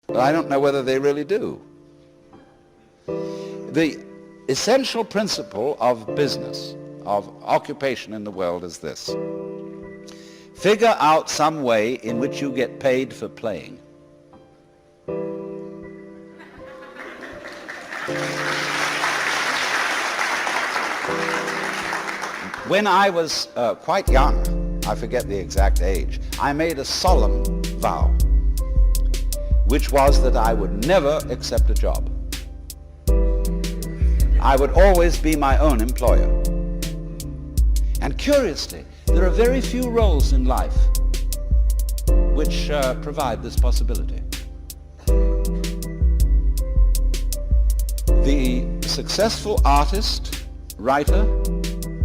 But I don't know whether they really do. The essential principle of business, of occupation in the world is this. Figure out some way in which you get paid for playing. When I was quite young, I forget the exact age, I made a solemn vow, which was that I would never accept a job. I would always be my own employer. And curiously, there are very few roles in life which provide this possibility. The successful artist, writer,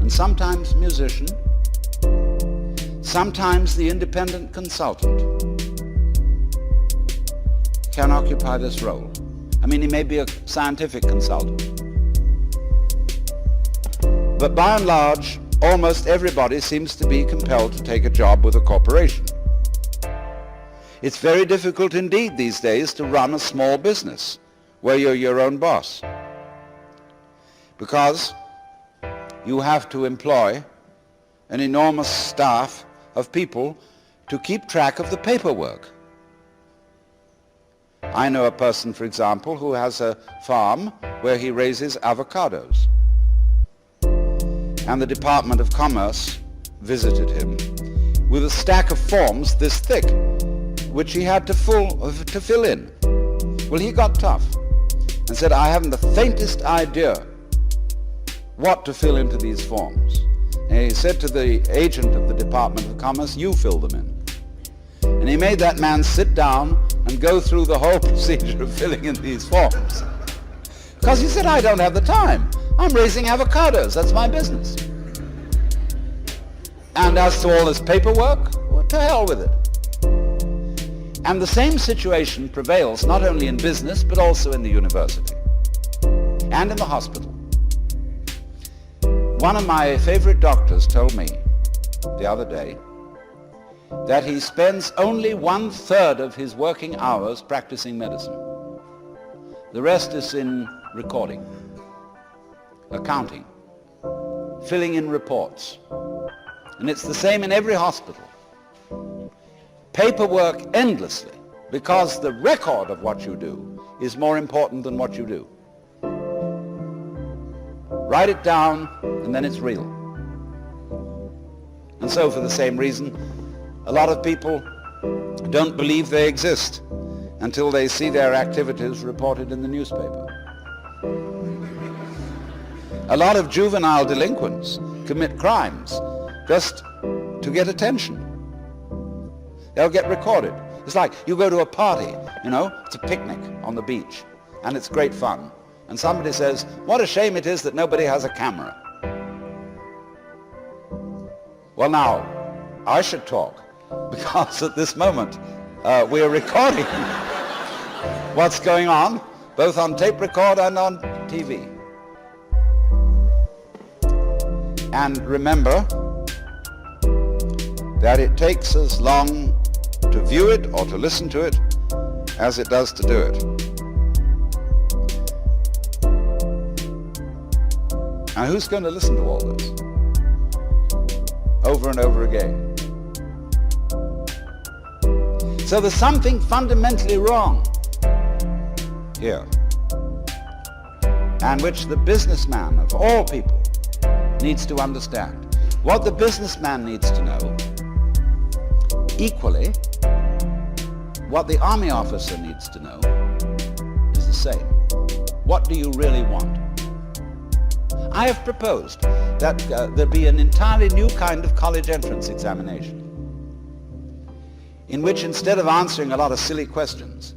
and sometimes musician, sometimes the independent consultant, can occupy this role. I mean, he may be a scientific consultant. But by and large, almost everybody seems to be compelled to take a job with a corporation. It's very difficult indeed these days to run a small business where you're your own boss, because you have to employ an enormous staff of people to keep track of the paperwork. I know a person, for example, who has a farm where he raises avocados. And the Department of Commerce visited him with a stack of forms this thick, which he had to fill in. Well, he got tough and said, I haven't the faintest idea what to fill into these forms. And he said to the agent of the Department of Commerce, you fill them in. And he made that man sit down and go through the whole procedure of filling in these forms. Because he said, I don't have the time. I'm raising avocados. That's my business. And as to all this paperwork, well, to hell with it. And the same situation prevails not only in business, but also in the university and in the hospital. One of my favorite doctors told me the other day that he spends only 1/3 of his working hours practicing medicine. The rest is in recording, accounting, filling in reports. And it's the same in every hospital. Paperwork endlessly, because the record of what you do is more important than what you do. Write it down, and then it's real. And so for the same reason, a lot of people don't believe they exist until they see their activities reported in the newspaper. A lot of juvenile delinquents commit crimes just to get attention. They'll get recorded. It's like you go to a party, it's a picnic on the beach, and it's great fun. And somebody says, what a shame it is that nobody has a camera. Well, now, I should talk, because at this moment we are recording what's going on, both on tape record and on TV. And remember that it takes as long to view it or to listen to it as it does to do it. Now, who's going to listen to all this over and over again? So there's something fundamentally wrong here, and which the businessman of all people needs to understand. What the businessman needs to know, equally, what the army officer needs to know, is the same. What do you really want? I have proposed that there be an entirely new kind of college entrance examination, in which instead of answering a lot of silly questions,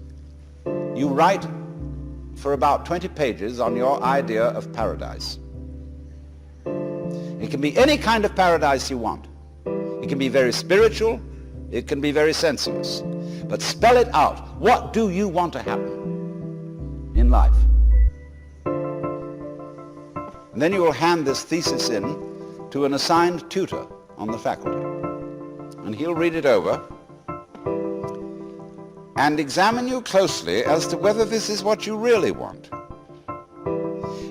you write for about 20 pages on your idea of paradise. It can be any kind of paradise you want. It can be very spiritual, it can be very sensuous. But spell it out. What do you want to happen in life? And then you will hand this thesis in to an assigned tutor on the faculty. And he'll read it over. and examine you closely as to whether this is what you really want.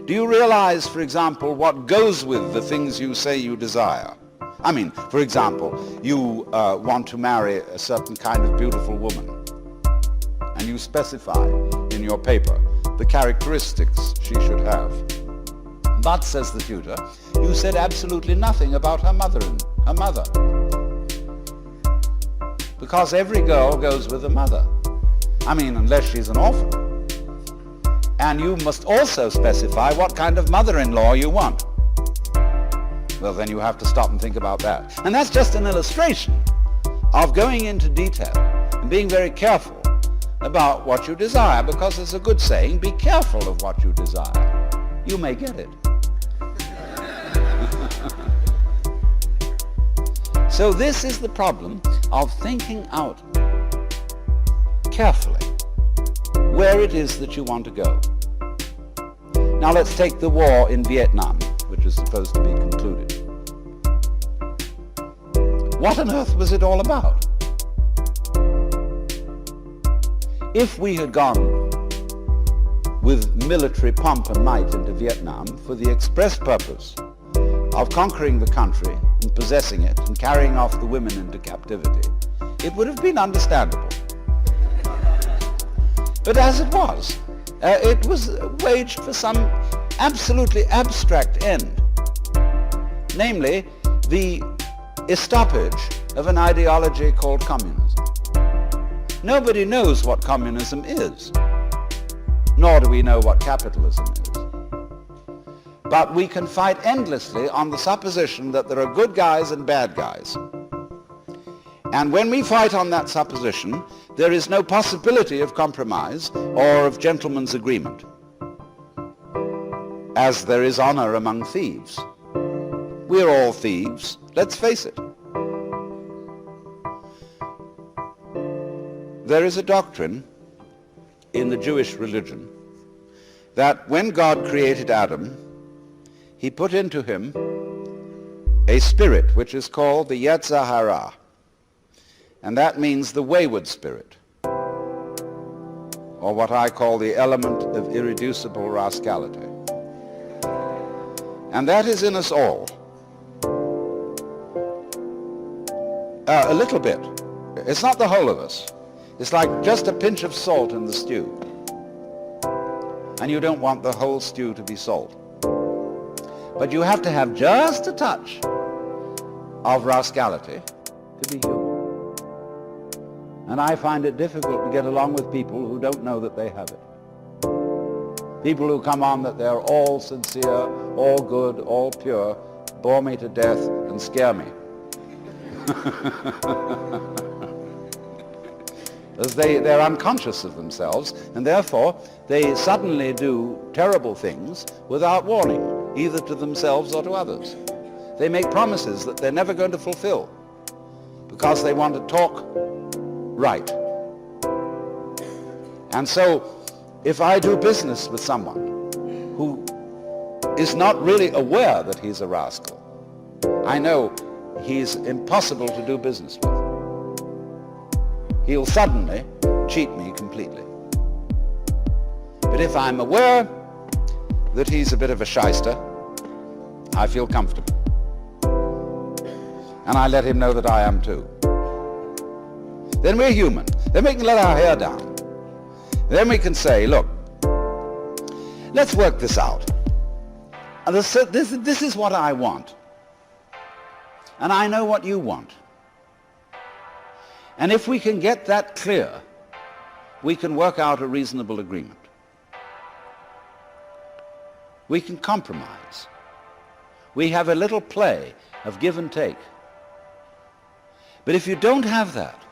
Do you realize, for example, what goes with the things you say you desire? I mean, for example, you want to marry a certain kind of beautiful woman, and you specify in your paper the characteristics she should have. But, says the tutor, you said absolutely nothing about her mother. Because every girl goes with a mother. I mean, unless she's an orphan. And you must also specify what kind of mother-in-law you want. Well, then you have to stop and think about that. And that's just an illustration of going into detail and being very careful about what you desire, because there's a good saying, be careful of what you desire. You may get it. So this is the problem of thinking out carefully where it is that you want to go. Now let's take the war in Vietnam, which is supposed to be concluded. What on earth was it all about? If we had gone with military pomp and might into Vietnam for the express purpose of conquering the country and possessing it and carrying off the women into captivity, it would have been understandable. But as it was waged for some absolutely abstract end, namely the estoppage of an ideology called communism. Nobody knows what communism is, nor do we know what capitalism is. But we can fight endlessly on the supposition that there are good guys and bad guys. And when we fight on that supposition, there is no possibility of compromise or of gentleman's agreement, as there is honor among thieves. We're all thieves, let's face it. There is a doctrine in the Jewish religion that when God created Adam, he put into him a spirit which is called the Yetzer Hara, and that means the wayward spirit, or what I call the element of irreducible rascality. And that is in us all. A little bit. It's not the whole of us. It's like just a pinch of salt in the stew. And you don't want the whole stew to be salt. But you have to have just a touch of rascality to be human. And I find it difficult to get along with people who don't know that they have it. People who come on that they're all sincere, all good, all pure, bore me to death and scare me. As they're unconscious of themselves, and therefore they suddenly do terrible things without warning, either to themselves or to others. They make promises that they're never going to fulfill because they want to talk right. And so if I do business with someone who is not really aware that he's a rascal, I know he's impossible to do business with. He'll suddenly cheat me completely. But if I'm aware that he's a bit of a shyster, I feel comfortable. And I let him know that I am too. Then we're human. Then we can let our hair down. Then we can say, look, let's work this out. And this is what I want. And I know what you want. And if we can get that clear, we can work out a reasonable agreement. We can compromise. We have a little play of give and take. But if you don't have that,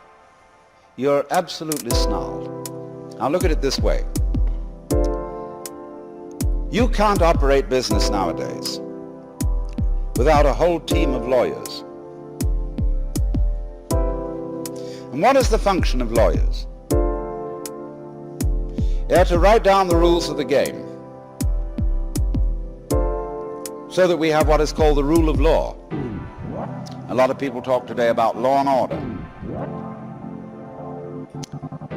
you're absolutely snarled. Now look at it this way. You can't operate business nowadays without a whole team of lawyers. And what is the function of lawyers? They're to write down the rules of the game so that we have what is called the rule of law. A lot of people talk today about law and order.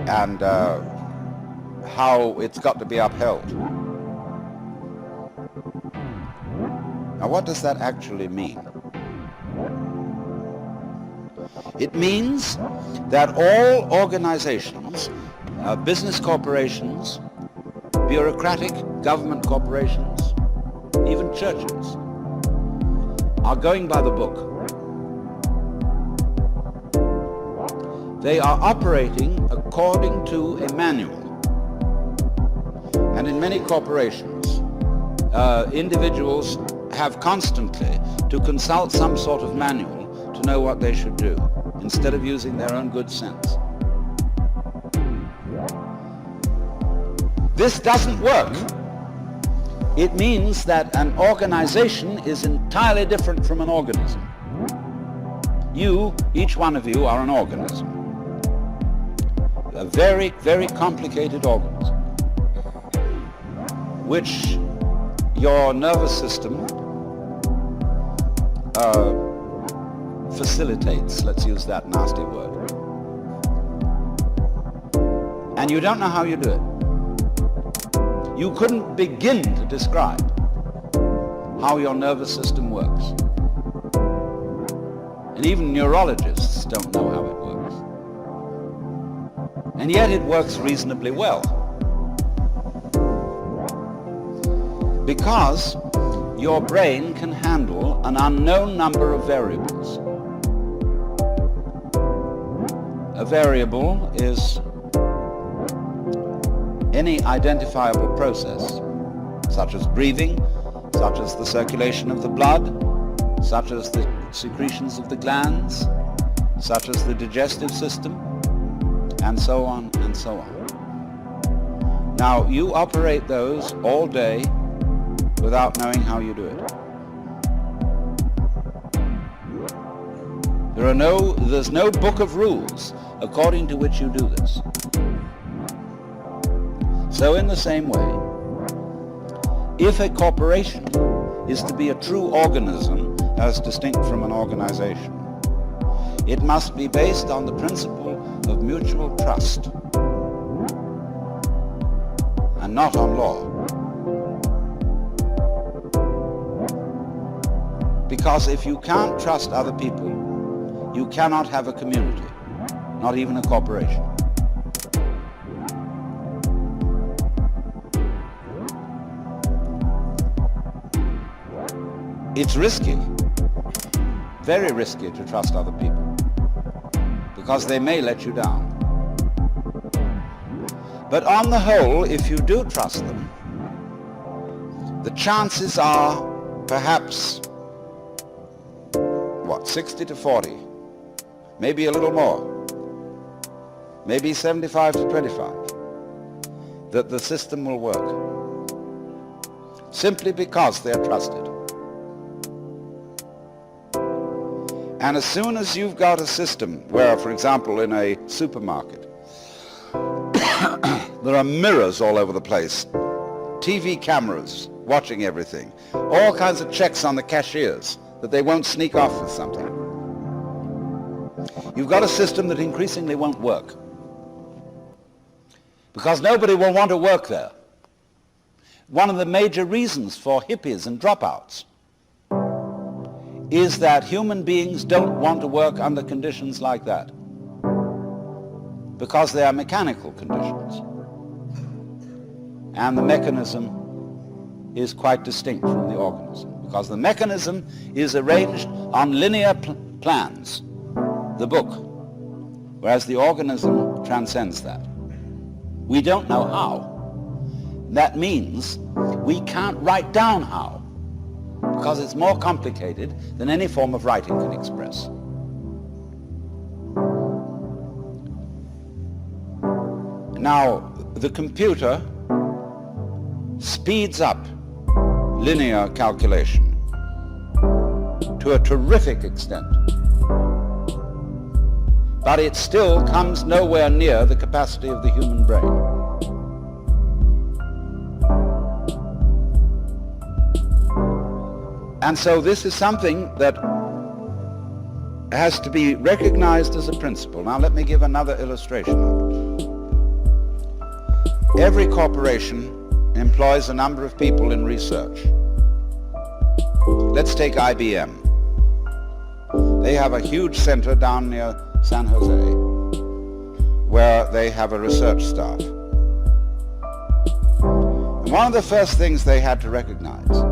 and how it's got to be upheld. Now, what does that actually mean? It means that all organizations, business corporations, bureaucratic government corporations, even churches, are going by the book. They are operating according to a manual. And in many corporations, individuals have constantly to consult some sort of manual to know what they should do, instead of using their own good sense. This doesn't work. It means that an organization is entirely different from an organism. You, each one of you, are an organism. A very, very complicated organism, which your nervous system facilitates, let's use that nasty word. And you don't know how you do it. You couldn't begin to describe how your nervous system works. And even neurologists don't know how it works. And yet it works reasonably well. Because your brain can handle an unknown number of variables. A variable is any identifiable process, such as breathing, such as the circulation of the blood, such as the secretions of the glands, such as the digestive system, and so on and so on. Now, you operate those all day without knowing how you do it. There's no book of rules according to which you do this. So in the same way, if a corporation is to be a true organism as distinct from an organization, it must be based on the principle of mutual trust and not on law. Because if you can't trust other people, you cannot have a community, not even a corporation. It's risky, very risky to trust other people, because they may let you down. But on the whole, if you do trust them, the chances are perhaps 60 to 40, maybe a little more, maybe 75 to 25, that the system will work, simply because they're trusted. And as soon as you've got a system where, for example, in a supermarket, there are mirrors all over the place, TV cameras watching everything, all kinds of checks on the cashiers, that they won't sneak off with something. You've got a system that increasingly won't work, because nobody will want to work there. One of the major reasons for hippies and dropouts is that human beings don't want to work under conditions like that, because they are mechanical conditions, and the mechanism is quite distinct from the organism, because the mechanism is arranged on linear plans, the book, whereas the organism transcends that. We don't know how. That means we can't write down how, because it's more complicated than any form of writing can express. Now, the computer speeds up linear calculation to a terrific extent, but it still comes nowhere near the capacity of the human brain. And so this is something that has to be recognized as a principle. Now let me give another illustration of it. every corporation employs a number of people in research. Let's take IBM. They have a huge center down near San Jose where they have a research staff. And one of the first things they had to recognize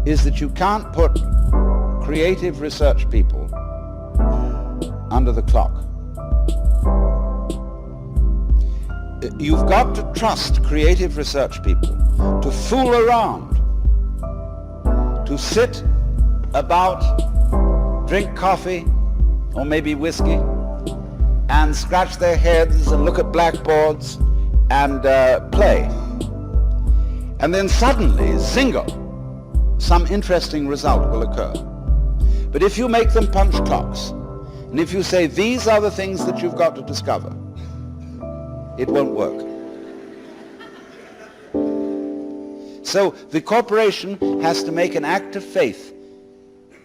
is that you can't put creative research people under the clock. You've got to trust creative research people to fool around, to sit about, drink coffee or maybe whiskey, and scratch their heads and look at blackboards and play. And then suddenly, zingo, some interesting result will occur. But if you make them punch clocks, and if you say these are the things that you've got to discover, it won't work. So the corporation has to make an act of faith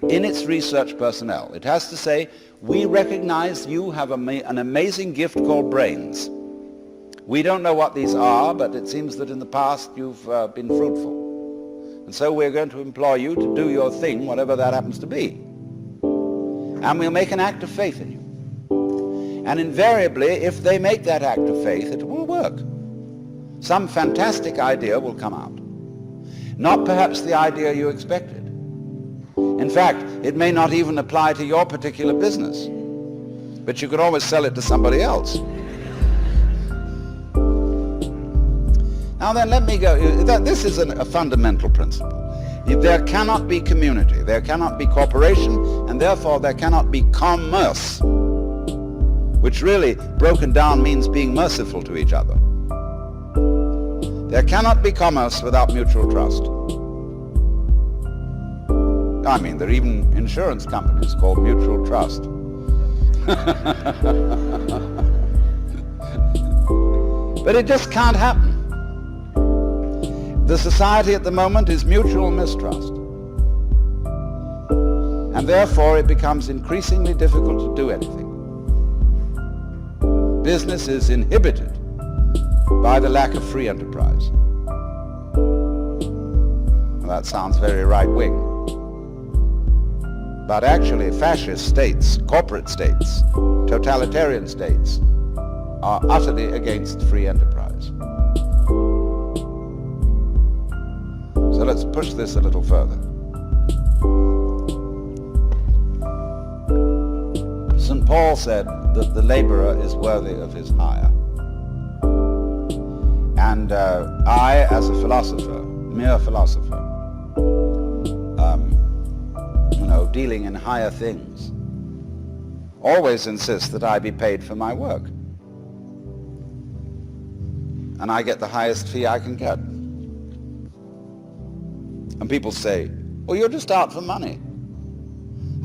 in its research personnel. It has to say, we recognize you have an amazing gift called brains. We don't know what these are, but it seems that in the past you've been fruitful. And so we're going to employ you to do your thing, whatever that happens to be. And we'll make an act of faith in you. And invariably, if they make that act of faith, it will work. Some fantastic idea will come out. Not perhaps the idea you expected. In fact, it may not even apply to your particular business, but you could always sell it to somebody else. Now then, let me go. This is a fundamental principle. There cannot be community, there cannot be cooperation, and therefore there cannot be commerce, which really, broken down, means being merciful to each other. There cannot be commerce without mutual trust. I mean, there are even insurance companies called Mutual Trust. But it just can't happen. The society at the moment is mutual mistrust. And therefore it becomes increasingly difficult to do anything. Business is inhibited by the lack of free enterprise. Well, that sounds very right-wing. But actually fascist states, corporate states, totalitarian states are utterly against free enterprise. So let's push this a little further. St. Paul said that the laborer is worthy of his hire. And I, as a philosopher, mere philosopher, dealing in higher things, always insist that I be paid for my work. And I get the highest fee I can get. And people say, well, you're just out for money.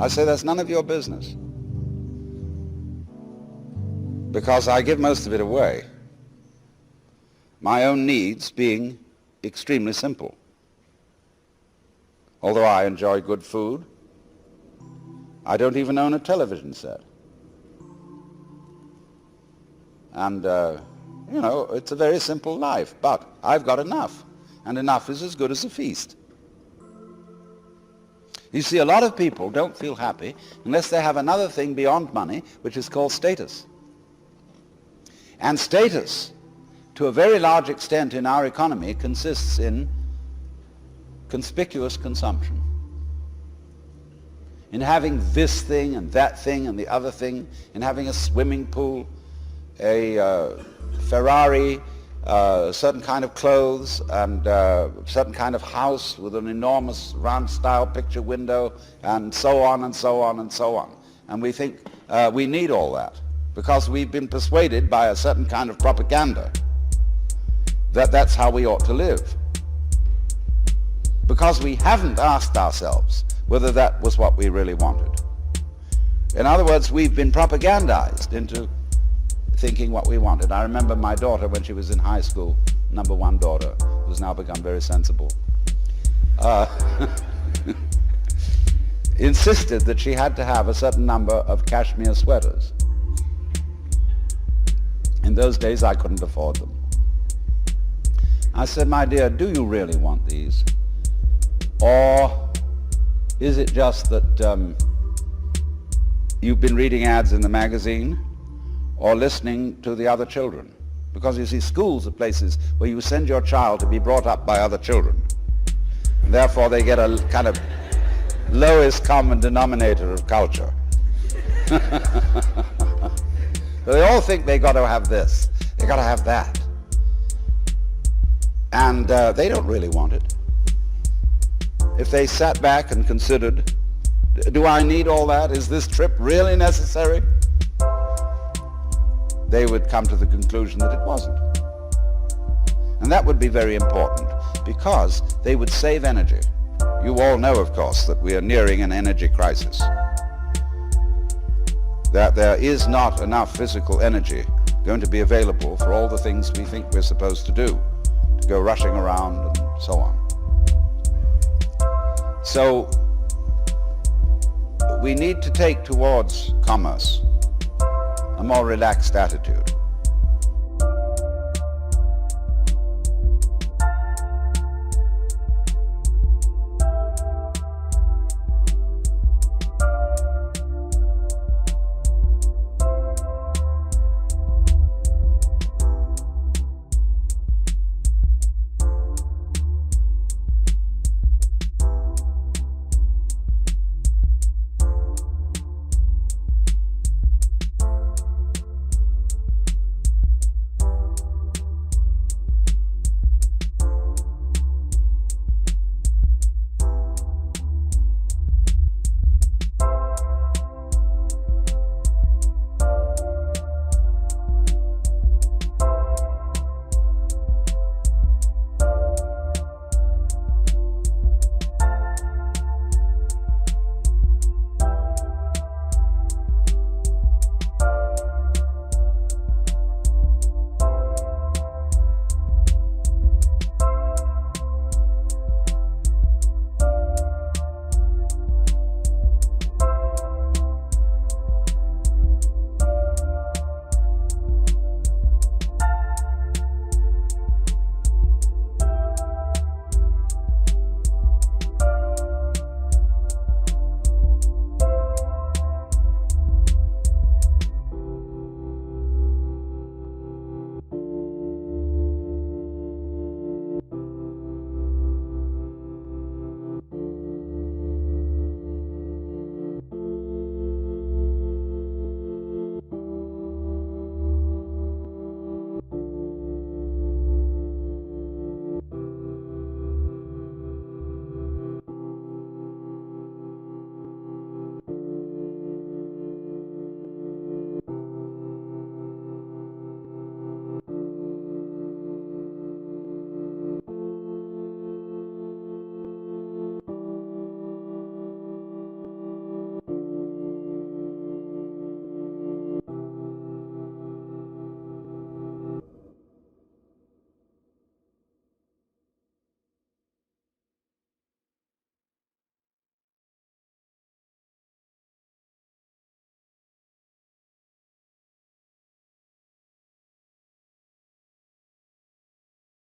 I say, that's none of your business. Because I give most of it away. My own needs being extremely simple. Although I enjoy good food, I don't even own a television set. And, it's a very simple life, but I've got enough. And enough is as good as a feast. You see, a lot of people don't feel happy unless they have another thing beyond money, which is called status. And status, to a very large extent in our economy, consists in conspicuous consumption. In having this thing and that thing and the other thing, in having a swimming pool, a Ferrari, certain kind of clothes, and a certain kind of house with an enormous round-style picture window, and so on and so on and so on. And we think we need all that because we've been persuaded by a certain kind of propaganda that that's how we ought to live. Because we haven't asked ourselves whether that was what we really wanted. In other words, we've been propagandized into thinking what we wanted. I remember my daughter when she was in high school, number one daughter, who's now become very sensible, insisted that she had to have a certain number of cashmere sweaters. In those days, I couldn't afford them. I said, my dear, do you really want these? Or is it just that you've been reading ads in the magazine or listening to the other children? Because you see, schools are places where you send your child to be brought up by other children. And therefore they get a kind of lowest common denominator of culture. So they all think they got to have this, they got to have that. And they don't really want it. If they sat back and considered, do I need all that? Is this trip really necessary? They would come to the conclusion that it wasn't. And that would be very important because they would save energy. You all know, of course, that we are nearing an energy crisis. That there is not enough physical energy going to be available for all the things we think we're supposed to do, to go rushing around and so on. So we need to take towards commerce a more relaxed attitude.